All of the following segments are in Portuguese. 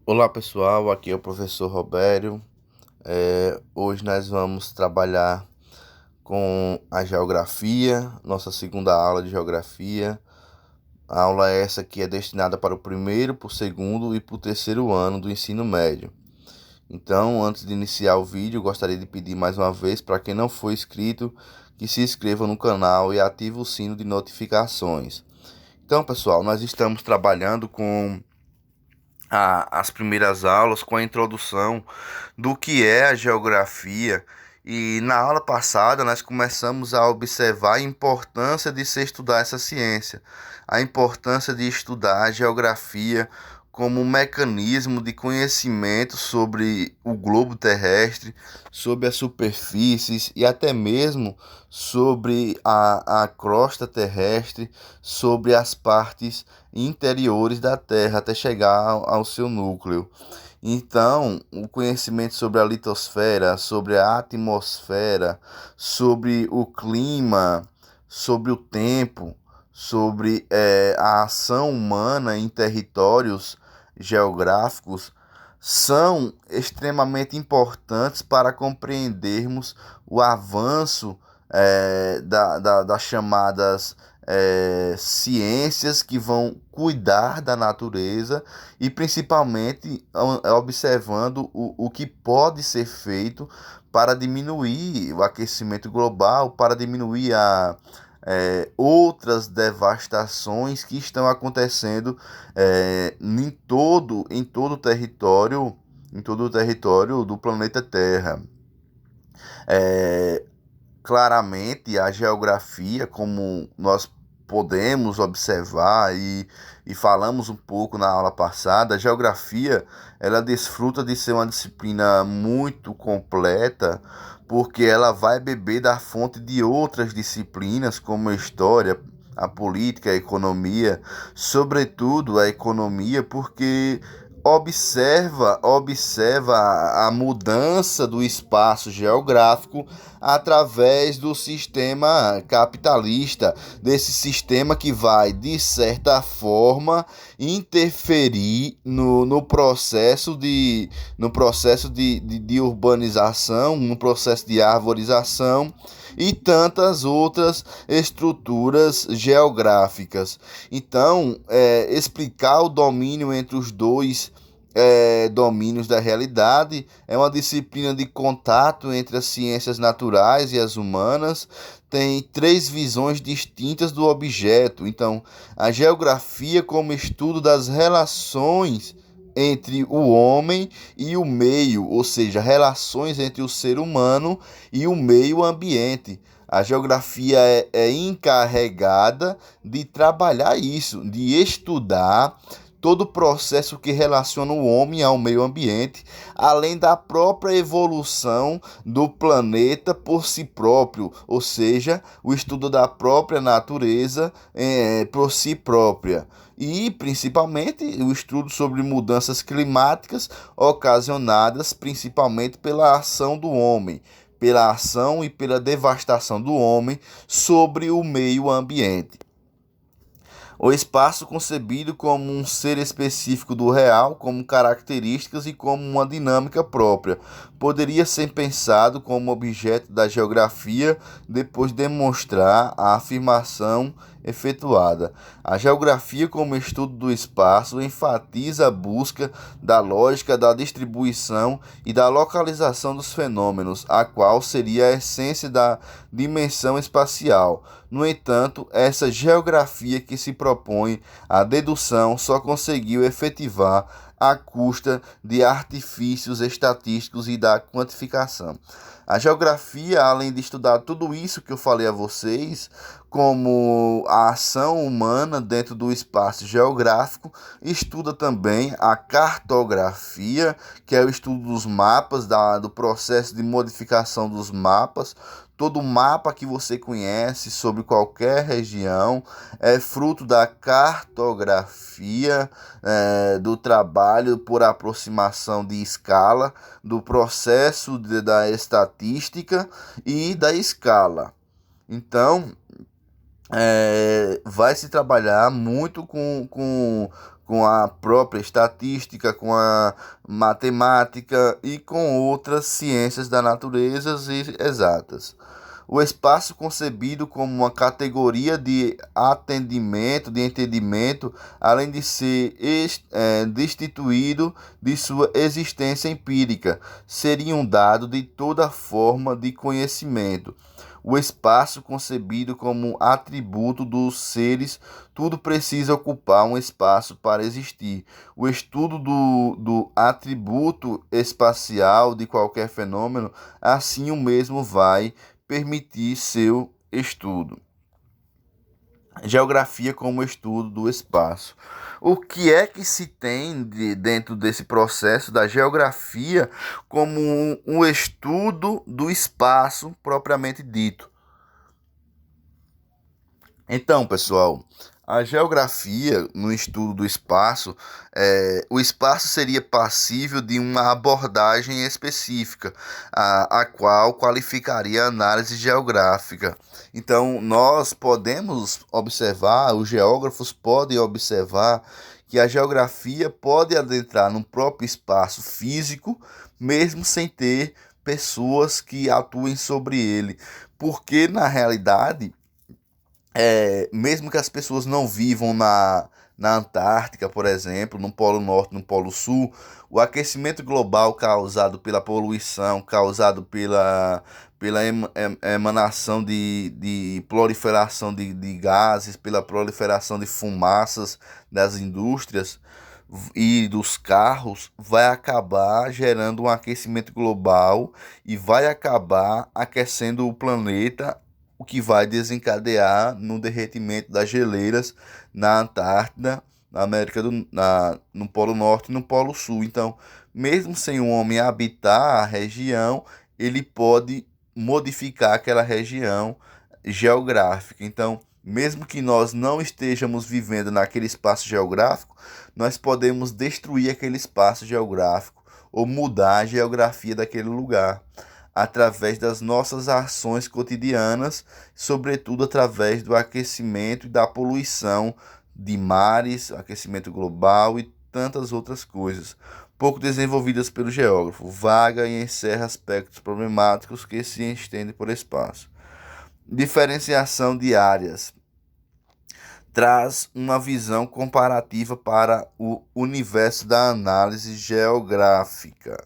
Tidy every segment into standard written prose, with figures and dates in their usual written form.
Olá pessoal, aqui é o professor Robério. Hoje nós vamos trabalhar com a geografia, nossa segunda aula de geografia. A aula essa que é destinada para o primeiro, para o segundo e para o terceiro ano do ensino médio. Então, antes de iniciar o vídeo, gostaria de pedir mais uma vez para quem não for inscrito que se inscreva no canal e ative o sino de notificações. Então, pessoal, nós estamos trabalhando com as primeiras aulas com a introdução do que é a geografia. E na aula passada nós começamos a observar a importância de se estudar essa ciência, a importância de estudar a geografia como um mecanismo de conhecimento sobre o globo terrestre, sobre as superfícies e até mesmo sobre a crosta terrestre, sobre as partes interiores da Terra até chegar ao seu núcleo. Então, o conhecimento sobre a litosfera, sobre a atmosfera, sobre o clima, sobre o tempo, sobre a ação humana em territórios geográficos são extremamente importantes para compreendermos o avanço das chamadas ciências que vão cuidar da natureza e principalmente observando o que pode ser feito para diminuir o aquecimento global, para diminuir outras devastações que estão acontecendo em todo o território do planeta Terra. Claramente, a geografia, como nós podemos observar e falamos um pouco na aula passada, a geografia ela desfruta de ser uma disciplina muito completa, porque ela vai beber da fonte de outras disciplinas, como a história, a política, a economia, sobretudo a economia, porque observa a mudança do espaço geográfico através do sistema capitalista, desse sistema que vai, de certa forma, interferir no processo de urbanização, no processo de arborização e tantas outras estruturas geográficas. Então, explicar o domínio entre os dois domínios da realidade é uma disciplina de contato entre as ciências naturais e as humanas. Tem três visões distintas do objeto. Então, a geografia como estudo das relações entre o homem e o meio, ou seja, relações entre o ser humano e o meio ambiente. A geografia é encarregada de trabalhar isso, de estudar todo o processo que relaciona o homem ao meio ambiente, além da própria evolução do planeta por si próprio, ou seja, o estudo da própria natureza por si própria. E, principalmente, o estudo sobre mudanças climáticas ocasionadas principalmente pela ação do homem, pela ação e pela devastação do homem sobre o meio ambiente. O espaço concebido como um ser específico do real, como características e como uma dinâmica própria, poderia ser pensado como objeto da geografia depois de demonstrar a afirmação efetuada. A geografia, como estudo do espaço, enfatiza a busca da lógica da distribuição e da localização dos fenômenos, a qual seria a essência da dimensão espacial. No entanto, essa geografia que se propõe à dedução só conseguiu efetivar à custa de artifícios estatísticos e da quantificação. A geografia, além de estudar tudo isso que eu falei a vocês, como a ação humana dentro do espaço geográfico, estuda também a cartografia, que é o estudo dos mapas, do processo de modificação dos mapas. Todo mapa que você conhece sobre qualquer região é fruto da cartografia, do trabalho por aproximação de escala, do processo da estatística e da escala. Então, vai se trabalhar muito com a própria estatística, com a matemática e com outras ciências da natureza e exatas. O espaço concebido como uma categoria de atendimento, de entendimento, além de ser destituído de sua existência empírica, seria um dado de toda forma de conhecimento. O espaço concebido como atributo dos seres, tudo precisa ocupar um espaço para existir. O estudo do atributo espacial de qualquer fenômeno, assim o mesmo vai permitir seu estudo. Geografia como estudo do espaço. O que é que se tem dentro desse processo da geografia como um estudo do espaço propriamente dito? Então, pessoal, a geografia no estudo do espaço, o espaço seria passível de uma abordagem específica, a qual qualificaria a análise geográfica. Então, nós podemos observar, os geógrafos podem observar que a geografia pode adentrar no próprio espaço físico, mesmo sem ter pessoas que atuem sobre ele, porque na realidade mesmo que as pessoas não vivam na Antártica, por exemplo, no Polo Norte, no Polo Sul, o aquecimento global causado pela poluição, causado pela emanação de proliferação de gases, pela proliferação de fumaças das indústrias e dos carros, vai acabar gerando um aquecimento global e vai acabar aquecendo o planeta, o que vai desencadear no derretimento das geleiras na Antártida, na América no Polo Norte e no Polo Sul. Então, mesmo sem o homem habitar a região, ele pode modificar aquela região geográfica. Então, mesmo que nós não estejamos vivendo naquele espaço geográfico, nós podemos destruir aquele espaço geográfico ou mudar a geografia daquele lugar através das nossas ações cotidianas, sobretudo através do aquecimento e da poluição de mares, aquecimento global e tantas outras coisas, pouco desenvolvidas pelo geógrafo, vaga e encerra aspectos problemáticos que se estendem por espaço. Diferenciação de áreas traz uma visão comparativa para o universo da análise geográfica.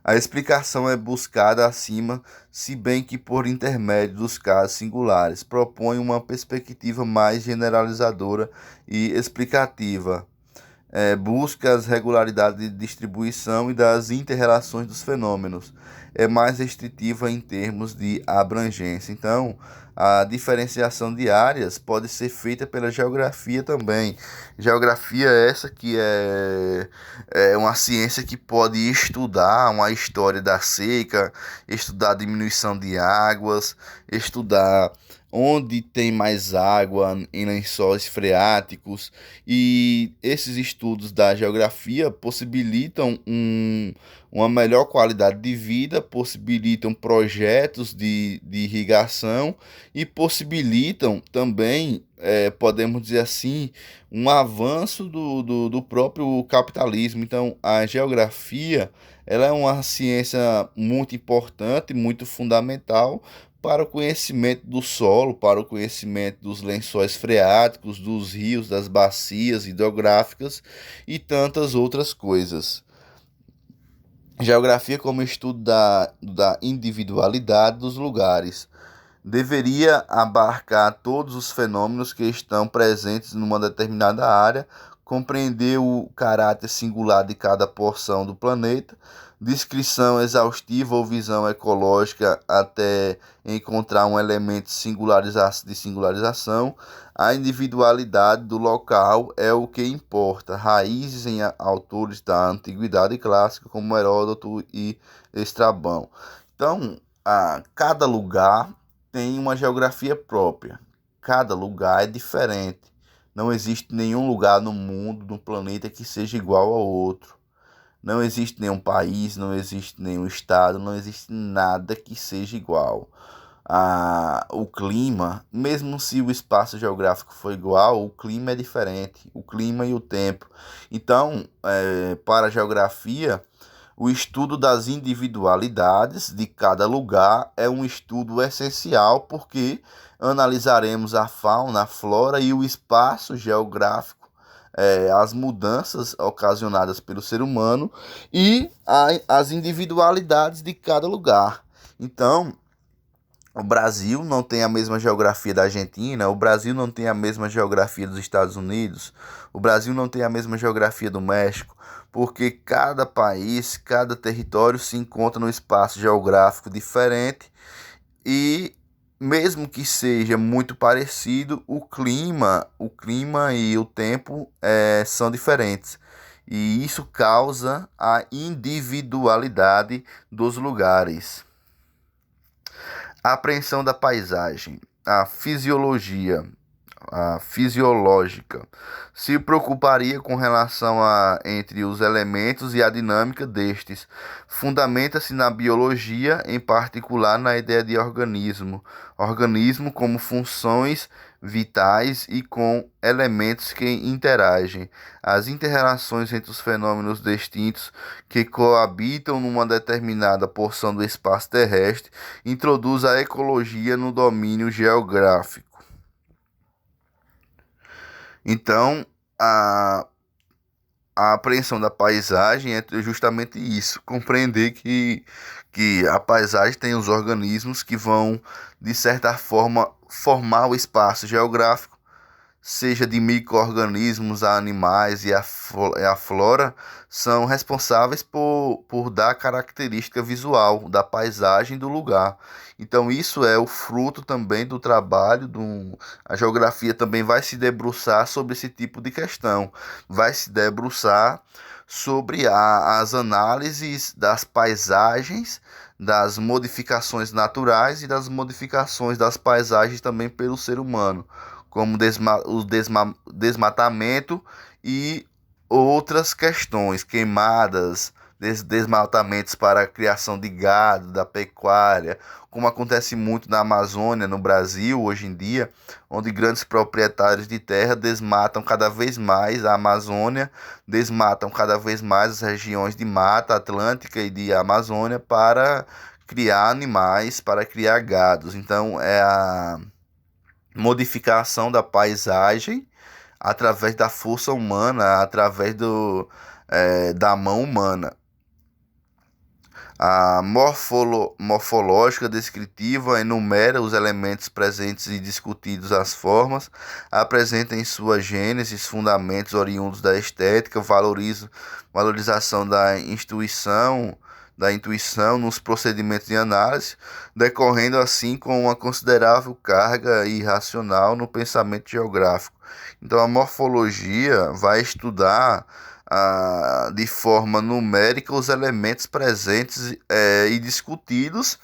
A explicação é buscada acima, se bem que por intermédio dos casos singulares, propõe uma perspectiva mais generalizadora e explicativa. Busca as regularidades de distribuição e das inter-relações dos fenômenos. É mais restritiva em termos de abrangência. Então, a diferenciação de áreas pode ser feita pela geografia também. Geografia é essa que é uma ciência que pode estudar uma história da seca, estudar a diminuição de águas, estudar onde tem mais água em lençóis freáticos, e esses estudos da geografia possibilitam uma melhor qualidade de vida, possibilitam projetos de irrigação e possibilitam também, podemos dizer assim, um avanço do próprio capitalismo. Então, a geografia ela é uma ciência muito importante, muito fundamental para o conhecimento do solo, para o conhecimento dos lençóis freáticos, dos rios, das bacias hidrográficas e tantas outras coisas. Geografia como estudo da individualidade dos lugares. Deveria abarcar todos os fenômenos que estão presentes numa determinada área, compreender o caráter singular de cada porção do planeta, descrição exaustiva ou visão ecológica até encontrar um elemento de singularização. A individualidade do local é o que importa. Raízes em autores da antiguidade clássica como Heródoto e Estrabão. Então, cada lugar tem uma geografia própria. Cada lugar é diferente. Não existe nenhum lugar no mundo, no planeta, que seja igual ao outro. Não existe nenhum país, não existe nenhum estado, não existe nada que seja igual. o clima, mesmo se o espaço geográfico for igual, o clima é diferente, o clima e o tempo. Então, para a geografia, o estudo das individualidades de cada lugar é um estudo essencial porque analisaremos a fauna, a flora e o espaço geográfico, as mudanças ocasionadas pelo ser humano e as individualidades de cada lugar. Então, o Brasil não tem a mesma geografia da Argentina, o Brasil não tem a mesma geografia dos Estados Unidos, o Brasil não tem a mesma geografia do México, porque cada país, cada território se encontra num espaço geográfico diferente e mesmo que seja muito parecido, o clima e o tempo são diferentes. E isso causa a individualidade dos lugares. A apreensão da paisagem, a fisiológica, se preocuparia com relação a entre os elementos e a dinâmica destes. Fundamenta-se na biologia, em particular na ideia de organismo como funções vitais e com elementos que interagem. As interrelações entre os fenômenos distintos que coabitam numa determinada porção do espaço terrestre introduz a ecologia no domínio geográfico. Então, a apreensão da paisagem é justamente isso, compreender que a paisagem tem os organismos que vão, de certa forma, formar o espaço geográfico, seja de micro-organismos a animais e a flora, são responsáveis por dar característica visual da paisagem do lugar. Então, isso é o fruto também do trabalho. A geografia também vai se debruçar sobre esse tipo de questão, vai se debruçar sobre as análises das paisagens, das modificações naturais e das modificações das paisagens também pelo ser humano, como o desmatamento e outras questões, queimadas, desmatamentos para a criação de gado, da pecuária, como acontece muito na Amazônia, no Brasil, hoje em dia, onde grandes proprietários de terra desmatam cada vez mais a Amazônia, desmatam cada vez mais as regiões de Mata Atlântica e de Amazônia para criar animais, para criar gados. Então, é a modificação da paisagem através da força humana, através da mão humana. A morfológica descritiva enumera os elementos presentes e discutidos as formas, apresenta em sua gênese fundamentos oriundos da estética, valorização da intuição nos procedimentos de análise, decorrendo assim com uma considerável carga irracional no pensamento geográfico. Então, a morfologia vai estudar de forma numérica os elementos presentes e discutidos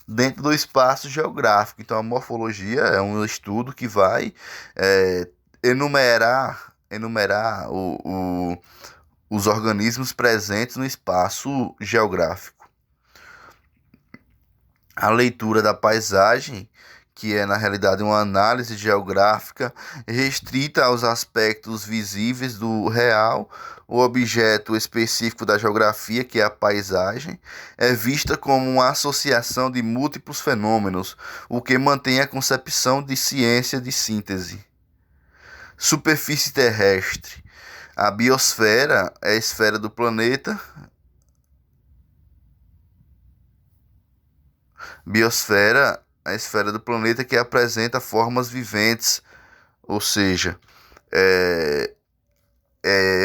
dentro do espaço geográfico. Então, a morfologia é um estudo que vai enumerar os organismos presentes no espaço geográfico. A leitura da paisagem, que é na realidade uma análise geográfica restrita aos aspectos visíveis do real, o objeto específico da geografia, que é a paisagem, é vista como uma associação de múltiplos fenômenos, o que mantém a concepção de ciência de síntese. Superfície terrestre. A biosfera é a esfera do planeta. Biosfera, a esfera do planeta que apresenta formas viventes, ou seja, é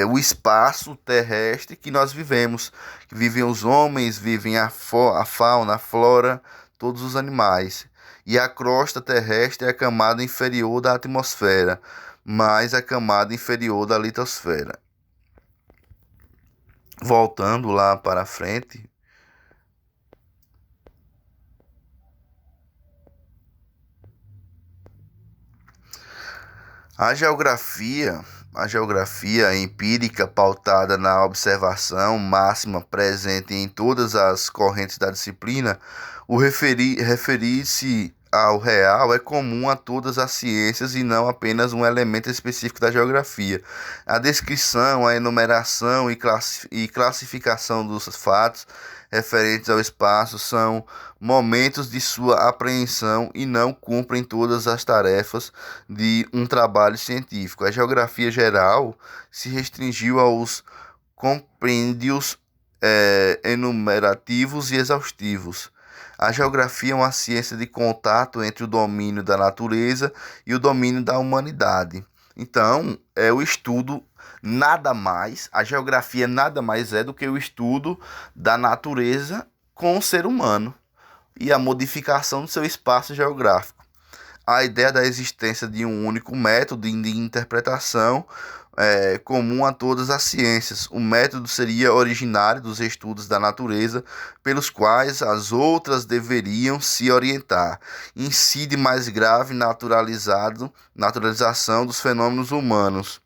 o espaço terrestre que nós vivemos, que vivem os homens, vivem a fauna, a flora, todos os animais. E a crosta terrestre é a camada inferior da atmosfera, mais a camada inferior da litosfera. Voltando lá para frente, a geografia empírica pautada na observação máxima presente em todas as correntes da disciplina, referir-se ao real é comum a todas as ciências e não apenas um elemento específico da geografia. A descrição, a enumeração e classificação dos fatos referentes ao espaço são momentos de sua apreensão e não cumprem todas as tarefas de um trabalho científico. A geografia geral se restringiu aos compêndios enumerativos e exaustivos. A geografia é uma ciência de contato entre o domínio da natureza e o domínio da humanidade. Então, é o estudo nada mais, a geografia nada mais é do que o estudo da natureza com o ser humano e a modificação do seu espaço geográfico. A ideia da existência de um único método de interpretação comum a todas as ciências. O método seria originário dos estudos da natureza, pelos quais as outras deveriam se orientar. Incide mais grave naturalização dos fenômenos humanos.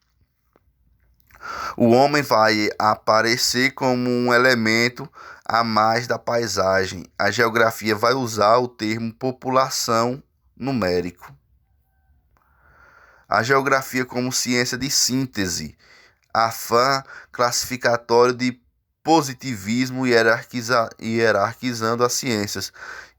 O homem vai aparecer como um elemento a mais da paisagem. A geografia vai usar o termo população numérico. A geografia como ciência de síntese, afã classificatório de positivismo hierarquizando as ciências,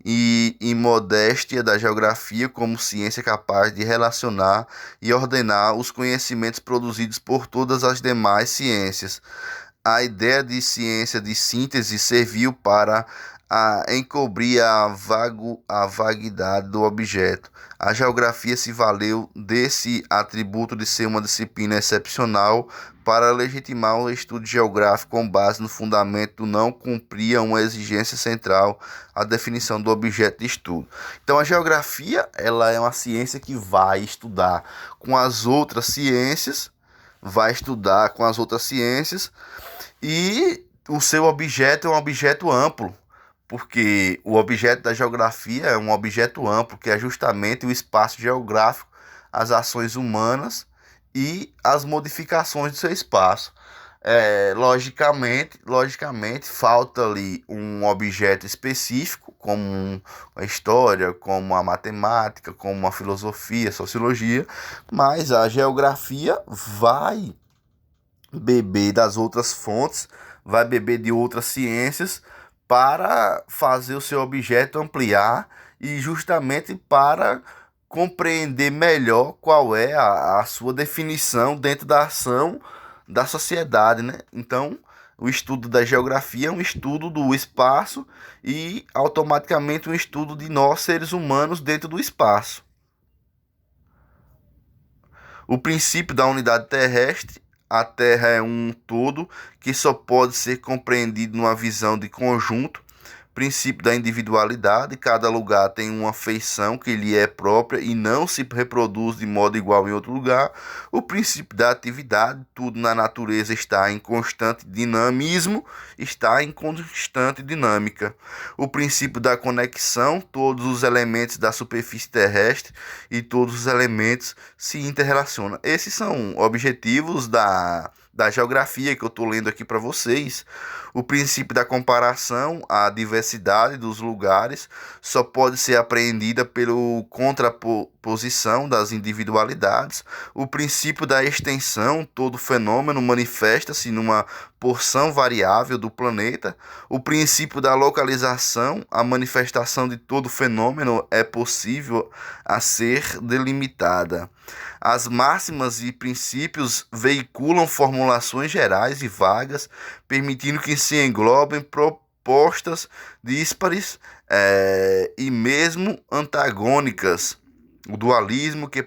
e imodéstia da geografia como ciência capaz de relacionar e ordenar os conhecimentos produzidos por todas as demais ciências. A ideia de ciência de síntese serviu para encobrir a vaguidade do objeto. A geografia se valeu desse atributo de ser uma disciplina excepcional para legitimar o estudo geográfico com base no fundamento não cumpria uma exigência central, a definição do objeto de estudo. Então a geografia ela é uma ciência que vai estudar com as outras ciências, e o seu objeto é um objeto amplo, porque o objeto da geografia é um objeto amplo, que é justamente o espaço geográfico, as ações humanas e as modificações do seu espaço. Logicamente, falta ali um objeto específico, como a história, como a matemática, como a filosofia, a sociologia, mas a geografia vai beber das outras fontes, vai beber de outras ciências para fazer o seu objeto ampliar e justamente para compreender melhor qual é a sua definição dentro da ação da sociedade, né? Então, o estudo da geografia é um estudo do espaço e automaticamente um estudo de nós, seres humanos, dentro do espaço. O princípio da unidade terrestre. A Terra é um todo que só pode ser compreendido numa visão de conjunto. Princípio da individualidade. Cada lugar tem uma feição que lhe é própria e não se reproduz de modo igual em outro lugar. O princípio da atividade. Tudo na natureza está em constante dinamismo, está em constante dinâmica. O princípio da conexão. Todos os elementos da superfície terrestre e todos os elementos se interrelacionam. Esses são objetivos da geografia que eu estou lendo aqui para vocês. O princípio da comparação, a diversidade dos lugares só pode ser apreendida pela contraposição das individualidades. O princípio da extensão, todo fenômeno manifesta-se numa porção variável do planeta. O princípio da localização, a manifestação de todo fenômeno é possível a ser delimitada. As máximas e princípios veiculam formulações gerais e vagas, permitindo que se englobem propostas díspares e mesmo antagônicas. O dualismo que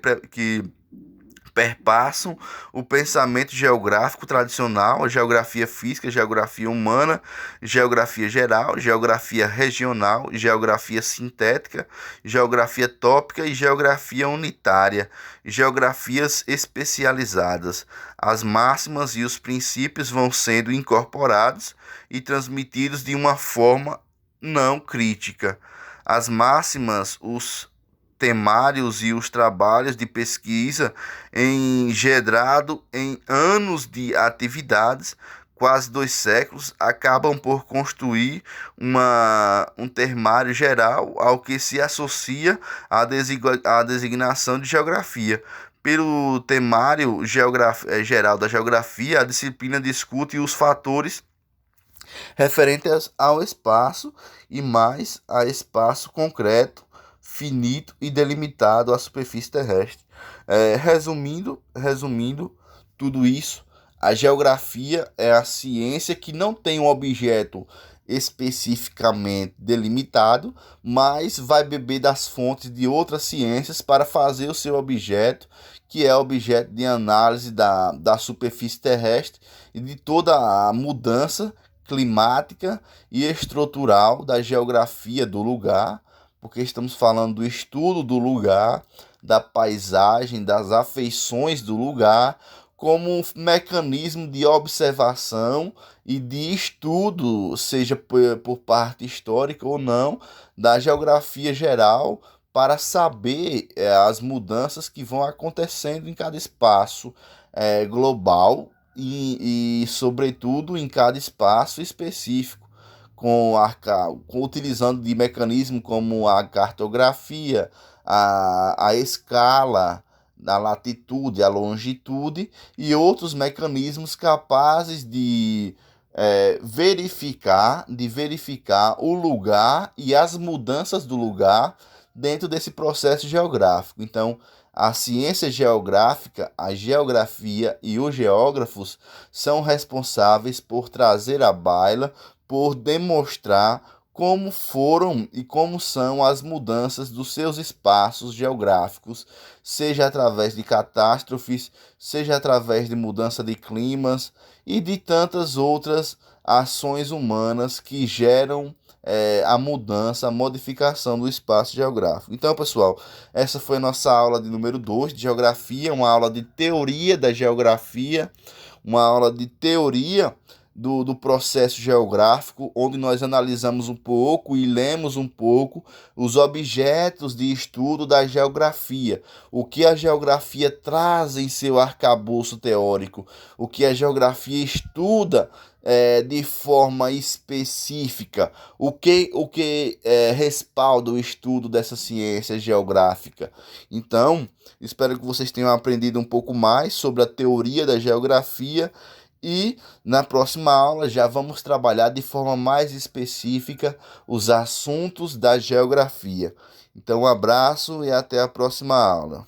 perpassam o pensamento geográfico tradicional, a geografia física, geografia humana, geografia geral, geografia regional, geografia sintética, geografia tópica e geografia unitária, geografias especializadas. As máximas e os princípios vão sendo incorporados e transmitidos de uma forma não crítica. As máximas, os temários e os trabalhos de pesquisa engendrado em anos de atividades quase 2 séculos, acabam por construir um termário geral ao que se associa a designação de geografia. Pelo temário geral da geografia, a disciplina discute os fatores referentes ao espaço e mais a espaço concreto, finito e delimitado à superfície terrestre. Resumindo tudo isso, a geografia é a ciência que não tem um objeto especificamente delimitado, mas vai beber das fontes de outras ciências para fazer o seu objeto, que é objeto de análise da superfície terrestre e de toda a mudança climática e estrutural da geografia do lugar, porque estamos falando do estudo do lugar, da paisagem, das afeições do lugar, como um mecanismo de observação e de estudo, seja por parte histórica ou não, da geografia geral, para saber as mudanças que vão acontecendo em cada espaço global sobretudo, em cada espaço específico, utilizando de mecanismos como a cartografia, a escala, a latitude, a longitude e outros mecanismos capazes de verificar o lugar e as mudanças do lugar dentro desse processo geográfico. Então, a ciência geográfica, a geografia e os geógrafos são responsáveis por trazer à baila, por demonstrar como foram e como são as mudanças dos seus espaços geográficos, seja através de catástrofes, seja através de mudança de climas e de tantas outras ações humanas que geram a mudança, a modificação do espaço geográfico. Então, pessoal, essa foi a nossa aula de número 2 de geografia, uma aula de teoria da geografia, uma aula de teoria do processo geográfico, onde nós analisamos um pouco e lemos um pouco os objetos de estudo da geografia, o que a geografia traz em seu arcabouço teórico, o que a geografia estuda de forma específica, o que respalda o estudo dessa ciência geográfica. Então, espero que vocês tenham aprendido um pouco mais sobre a teoria da geografia e na próxima aula já vamos trabalhar de forma mais específica os assuntos da geografia. Então, um abraço e até a próxima aula.